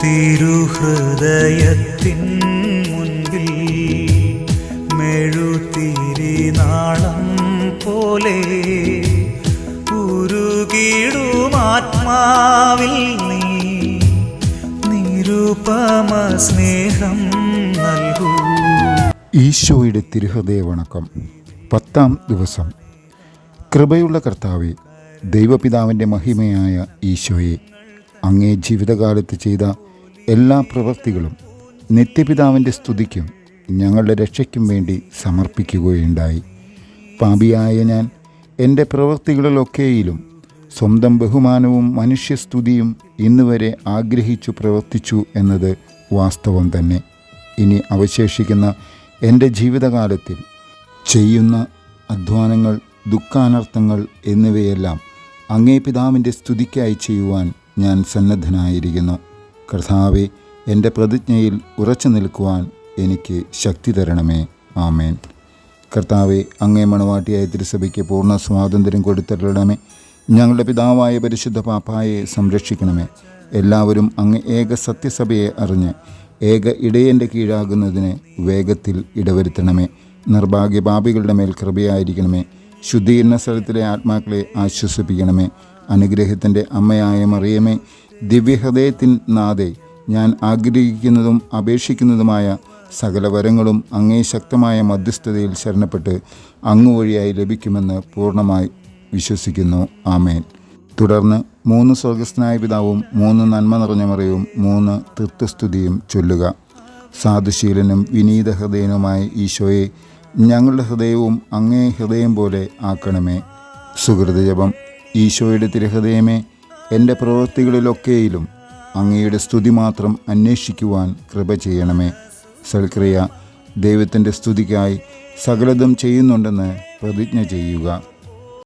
തിരുഹൃദയത്തിൻ മുൻപിൽ മെഴുതിരിനാളം പോലെ ഉരുകിടുമാത്മാവിൽ നീ നിരുപമ സ്നേഹം നൽകൂ. ഈശോയുടെ തിരുഹൃദയ വണക്കം 10-ാം ദിവസം. കൃപയുള്ള കർത്താവേ, ദൈവപിതാവിൻ്റെ മഹിമയായ ഈശോയെ, അങ്ങേ ജീവിതകാലത്ത് ചെയ്ത എല്ലാ പ്രവൃത്തികളും നിത്യപിതാവിൻ്റെ സ്തുതിക്കും ഞങ്ങളുടെ രക്ഷയ്ക്കും വേണ്ടി സമർപ്പിക്കുകയുണ്ടായി. പാപിയായ ഞാൻ എൻ്റെ പ്രവൃത്തികളിലൊക്കെയിലും സ്വന്തം ബഹുമാനവും മനുഷ്യസ്തുതിയും ഇന്നുവരെ ആഗ്രഹിച്ചു പ്രവർത്തിച്ചു എന്നത് വാസ്തവം തന്നെ. ഇനി അവശേഷിക്കുന്ന എൻ്റെ ജീവിതകാലത്തിൽ ചെയ്യുന്ന അധ്വാനങ്ങൾ, ദുഃഖാനർത്ഥങ്ങൾ എന്നിവയെല്ലാം അങ്ങേ പിതാവിൻ്റെ സ്തുതിക്കായി ചെയ്യുവാൻ ഞാൻ സന്നദ്ധനായിരിക്കുന്നു. കർത്താവേ, എൻ്റെ പ്രതിജ്ഞയിൽ ഉറച്ചു നിൽക്കുവാൻ എനിക്ക് ശക്തി തരണമേ. ആമേൻ. കർത്താവേ, അങ്ങേ മണവാട്ടിയായ തിരുസഭയ്ക്ക് പൂർണ്ണ സ്വാതന്ത്ര്യം കൊടുത്തരണമേ. ഞങ്ങളുടെ പിതാവായ പരിശുദ്ധ പാപ്പായെ സംരക്ഷിക്കണമേ. എല്ലാവരും അങ്ങ് ഏക സത്യസഭയെ അറിഞ്ഞ് ഏക ഇടയൻ്റെ കീഴാകുന്നതിന് വേഗത്തിൽ ഇടവരുത്തണമേ. നിർഭാഗ്യ പാപികളുടെ മേൽ കൃപയായിരിക്കണമേ. ശുദ്ധീകരണ സ്ഥലത്തിലെ ആത്മാക്കളെ ആശ്വസിപ്പിക്കണമേ. അനുഗ്രഹത്തിൻ്റെ അമ്മയായ മറിയമേ, ദിവ്യഹൃദയത്തിൻ നാഥേ, ഞാൻ ആഗ്രഹിക്കുന്നതും അപേക്ഷിക്കുന്നതുമായ സകല വരങ്ങളും അങ്ങേ ശക്തമായ മധ്യസ്ഥതയിൽ ശരണപ്പെട്ട് അങ്ങ് വഴിയായി ലഭിക്കുമെന്ന് പൂർണ്ണമായി വിശ്വസിക്കുന്നു. ആമേൻ. തുടർന്ന് 3 സ്വർഗസ്ഥനായ പിതാവും 3 നന്മ നിറഞ്ഞ മറിയവും 3 തൃത്വസ്തുതിയും ചൊല്ലുക. സാധുശീലനും വിനീത ഹൃദയനുമായ ഈശോയെ, ഞങ്ങളുടെ ഹൃദയവും അങ്ങേ ഹൃദയം പോലെ ആക്കണമേ. സുഹൃതജപം. ഈശോയുടെ തിരുഹൃദയമേ, എൻ്റെ പ്രവൃത്തികളിലൊക്കെയിലും അങ്ങയുടെ സ്തുതി മാത്രം അന്വേഷിക്കുവാൻ കൃപ ചെയ്യണമേ. സൽക്രിയ. ദൈവത്തിൻ്റെ സ്തുതിക്കായി സകലതും ചെയ്യുന്നുണ്ടെന്ന് പ്രതിജ്ഞ ചെയ്യുക.